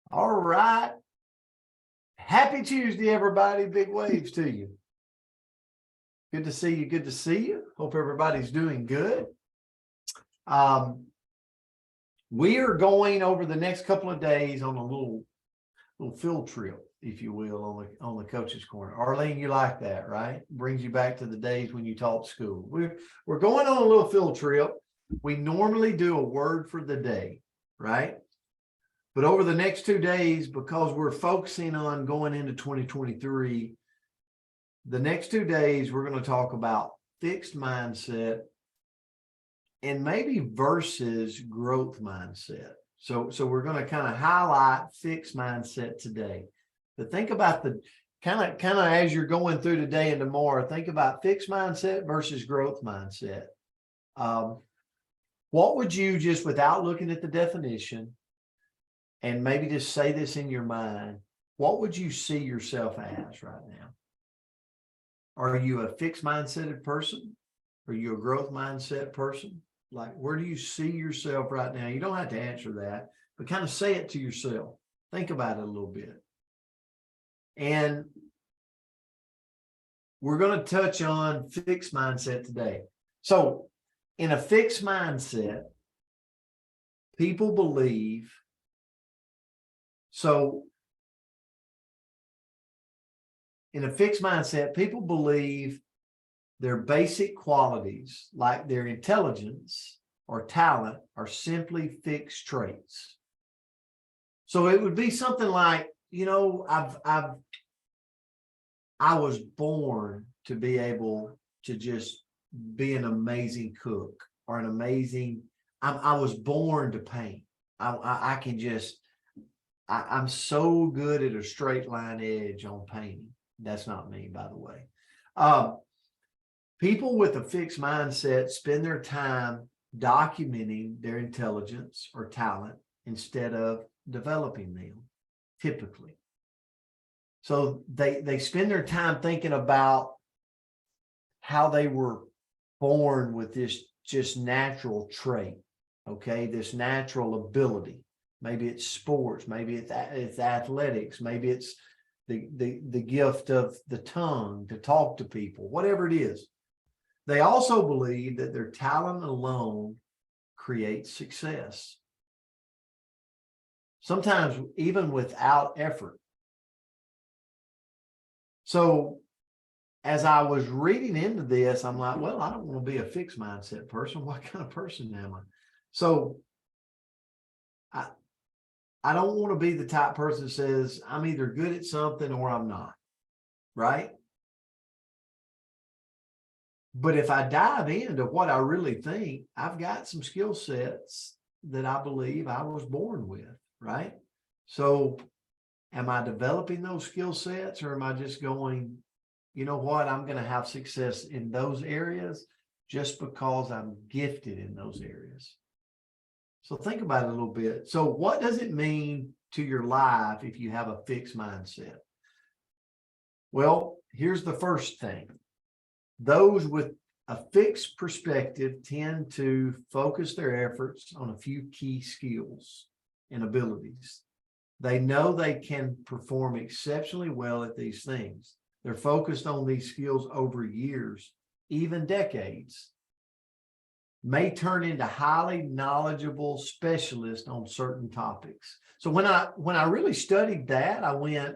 All right. Happy Tuesday, everybody. Big waves to you. Good to see you. Good to see you. Hope everybody's doing good. We are going over the next couple of days on a little field trip, if you will, on the coach's corner. Arlene, you like that, right? Brings you back to the days when you taught school. We're going on a little field trip. We normally do a word for the day, right? But over the next 2 days, because we're focusing on going into 2023, the next 2 days, we're going to talk about fixed mindset and maybe versus growth mindset. So we're going to kind of highlight fixed mindset today. But think about the kind of as you're going through today and tomorrow, think about fixed mindset versus growth mindset. What would you, just without looking at the definition, and maybe just say this in your mind, what would you see yourself as right now? Are you a fixed mindset person? Are you a growth mindset person? Like, where do you see yourself right now? You don't have to answer that, but kind of say it to yourself. Think about it a little bit. And we're going to touch on fixed mindset today. So in a fixed mindset, people believe, in a fixed mindset, people believe their basic qualities, like their intelligence or talent, are simply fixed traits. So it would be something like, I was born to be able to just be an amazing cook or I was born to paint. I'm so good at a straight line edge on painting. That's not me, by the way. People with a fixed mindset spend their time documenting their intelligence or talent instead of developing them, typically. So they spend their time thinking about how they were born with this just natural trait, okay, this natural ability. Maybe it's sports, maybe it's athletics, maybe it's the gift of the tongue to talk to people, whatever it is. They also believe that their talent alone creates success, sometimes even without effort. So as I was reading into this, I'm like, well, I don't want to be a fixed mindset person. What kind of person am I? So I don't want to be the type person that says I'm either good at something or I'm not, right? But if I dive into what I really think, I've got some skill sets that I believe I was born with, right? So am I developing those skill sets, or am I just going, you know what, I'm going to have success in those areas just because I'm gifted in those areas? So think about it a little bit. So what does it mean to your life if you have a fixed mindset? Well, here's the first thing. Those with a fixed perspective tend to focus their efforts on a few key skills and abilities. They know they can perform exceptionally well at these things. They're focused on these skills over years, even decades. May turn into highly knowledgeable specialists on certain topics. So when I really studied that, I went,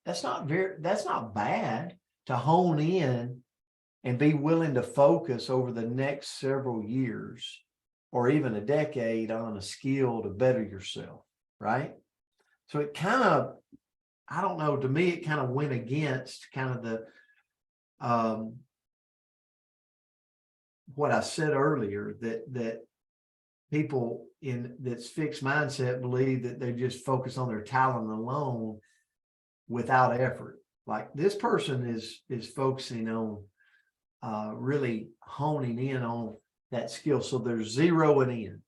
that's not bad to hone in and be willing to focus over the next several years or even a decade on a skill to better yourself, right? So it kind of, I don't know, to me, it kind of went against kind of the what I said earlier, that people in that's fixed mindset believe that they just focus on their talent alone without effort. Like this person is focusing on really honing in on that skill. So they're zeroing in.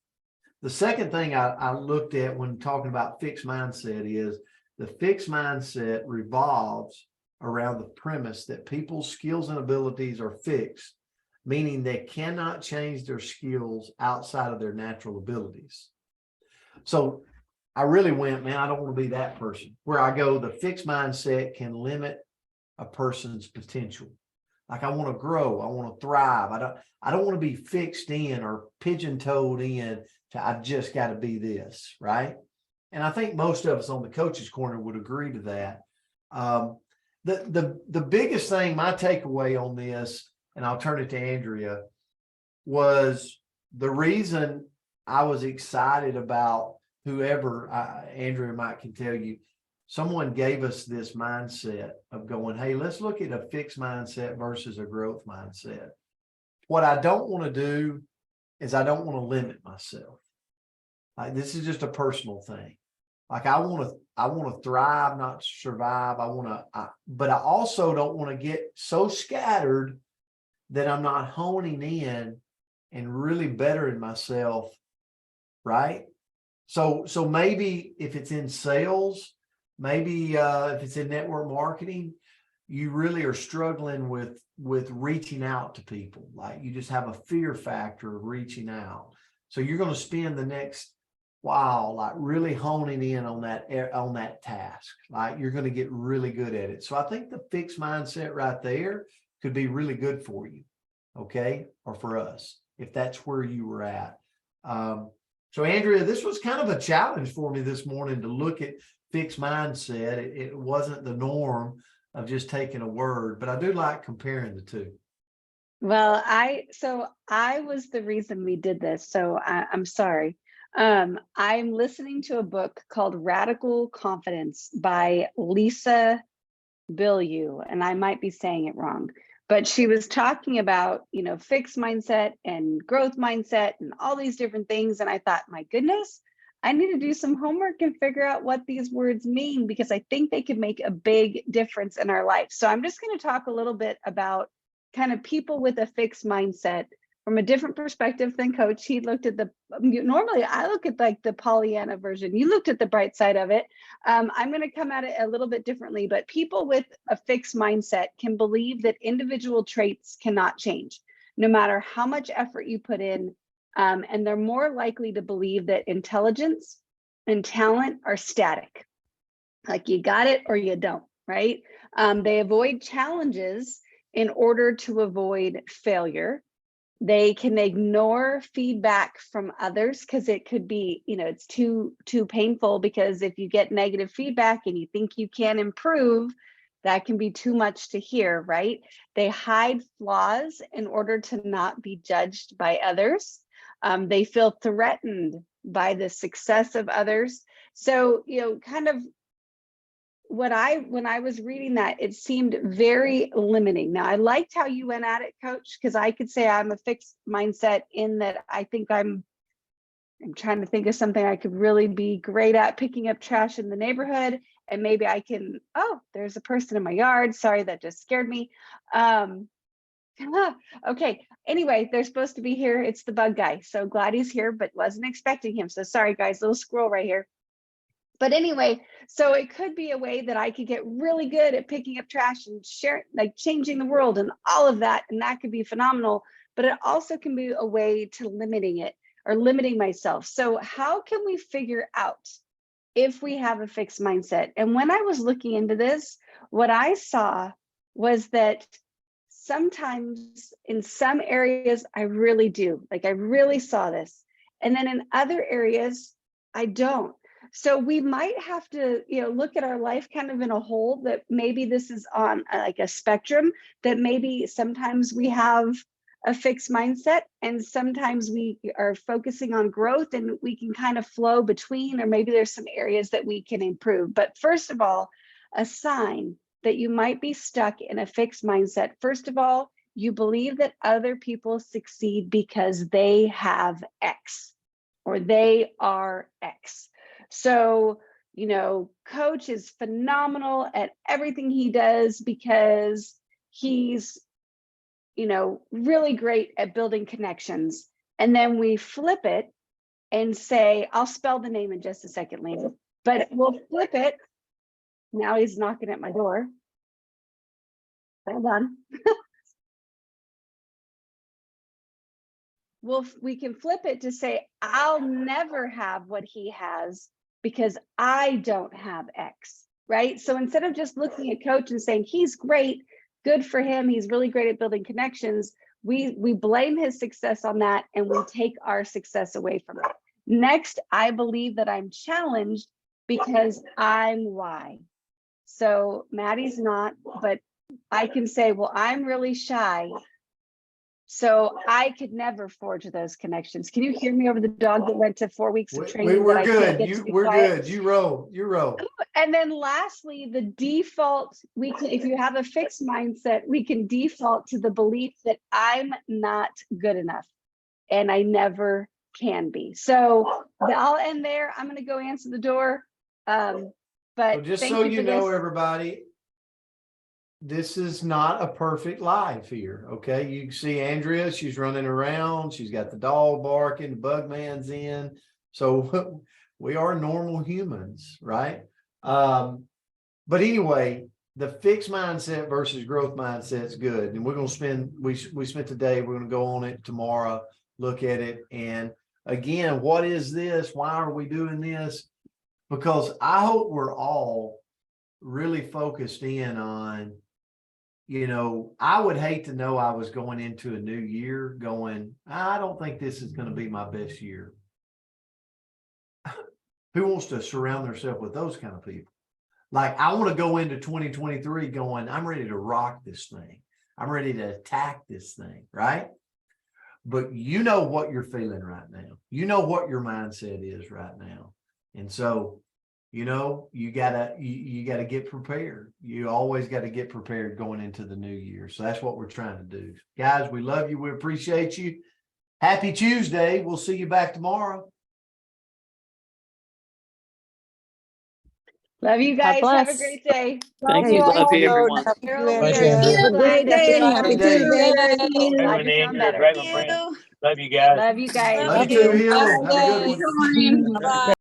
The second thing I looked at when talking about fixed mindset is the fixed mindset revolves around the premise that people's skills and abilities are fixed, meaning they cannot change their skills outside of their natural abilities. So I really went, man, I don't want to be that person. Where I go, the fixed mindset can limit a person's potential. Like I want to grow, I want to thrive. I don't want to be fixed in or pigeon-toed in to I've just got to be this, right? And I think most of us on the coach's corner would agree to that. The biggest thing, my takeaway on this, and I'll turn it to Andrea, was the reason I was excited about whoever Andrea might can tell you, someone gave us this mindset of going, hey, let's look at a fixed mindset versus a growth mindset. What I don't want to do is I don't want to limit myself. Like this is just a personal thing. Like I want to thrive, not survive. But I also don't want to get so scattered that I'm not honing in and really bettering myself, right? So maybe if it's in sales, maybe if it's in network marketing, you really are struggling with reaching out to people. Like you just have a fear factor of reaching out. So you're going to spend the next while like really honing in on that task. Like you're going to get really good at it. So I think the fixed mindset right there could be really good for you, okay, or for us if that's where you were at. So Andrea, this was kind of a challenge for me this morning to look at fixed mindset. It wasn't the norm of just taking a word, but I do like comparing the two. Well, I was the reason we did this. So I'm sorry. I'm listening to a book called Radical Confidence by Lisa Bilyeu, and I might be saying it wrong, but she was talking about, fixed mindset and growth mindset and all these different things. And I thought, my goodness, I need to do some homework and figure out what these words mean, because I think they could make a big difference in our life. So I'm just going to talk a little bit about kind of people with a fixed mindset from a different perspective than Coach. He looked at normally I look at like the Pollyanna version. You looked at the bright side of it. I'm going to come at it a little bit differently, but people with a fixed mindset can believe that individual traits cannot change, no matter how much effort you put in. And they're more likely to believe that intelligence and talent are static. Like you got it or you don't, right? They avoid challenges in order to avoid failure. They can ignore feedback from others because it could be, it's too painful, because if you get negative feedback and you think you can improve, that can be too much to hear, right? They hide flaws in order to not be judged by others. They feel threatened by the success of others. So, kind of when I was reading that, it seemed very limiting. Now, I liked how you went at it, Coach, because I could say I'm a fixed mindset in that I think I'm trying to think of something I could really be great at, picking up trash in the neighborhood. And maybe I can, oh, there's a person in my yard. Sorry, that just scared me. Okay. Anyway, they're supposed to be here. It's the bug guy. So glad he's here, but wasn't expecting him. So sorry, guys, little squirrel right here. But anyway, so it could be a way that I could get really good at picking up trash and sharing, like changing the world and all of that. And that could be phenomenal. But it also can be a way to limiting it or limiting myself. So how can we figure out if we have a fixed mindset? And when I was looking into this, what I saw was that sometimes in some areas, I really do. Like I really saw this. And then in other areas, I don't. So we might have to, look at our life kind of in a whole, that maybe this is on like a spectrum, that maybe sometimes we have a fixed mindset and sometimes we are focusing on growth, and we can kind of flow between, or maybe there's some areas that we can improve. But first of all, a sign that you might be stuck in a fixed mindset. First of all, you believe that other people succeed because they have X or they are X. So, Coach is phenomenal at everything he does because he's, really great at building connections. And then we flip it and say, I'll spell the name in just a second, Lena, but we'll flip it. Now he's knocking at my door. Hold on. We can flip it to say, I'll never have what he has because I don't have X, right? So instead of just looking at coach and saying, he's great, good for him, he's really great at building connections, we blame his success on that and we take our success away from it. Next, I believe that I'm challenged because I'm Y. So Maddie's not, but I can say, well, I'm really shy. So I could never forge those connections. Can you hear me over the dog that went to 4 weeks of training? We're that I can't good. get to be We're quiet? good. You roll. And then lastly, the default, we can, if you have a fixed mindset, we can default to the belief that I'm not good enough and I never can be. So I'll end there. I'm going to go answer the door. But So just thank so you you for know, this. everybody, this is not a perfect life here. Okay. You can see Andrea, she's running around. She's got the dog barking, the bug man's in. So we are normal humans, right? But anyway, the fixed mindset versus growth mindset is good. And we're going to spend, we spent today, we're going to go on it tomorrow, look at it. And again, what is this? Why are we doing this? Because I hope we're all really focused in on, you know, I would hate to know I was going into a new year going, I don't think this is going to be my best year. Who wants to surround themselves with those kind of people? Like, I want to go into 2023 going, I'm ready to rock this thing. I'm ready to attack this thing, right? But you know what you're feeling right now. You know what your mindset is right now. And so, you know, you gotta get prepared. You always got to get prepared going into the new year. So that's what we're trying to do. Guys, we love you. We appreciate you. Happy Tuesday. We'll see you back tomorrow. Love you God guys. Have a bless. great day. Thank you. Love you, everyone. Carol, Bye, you're Andrea. so glad that Day. you're Happy Day. Tuesday. glad you're feeling better. Dragon Brand. Love you guys. Love you guys. Love you too, Hill. Have a good one. Bye.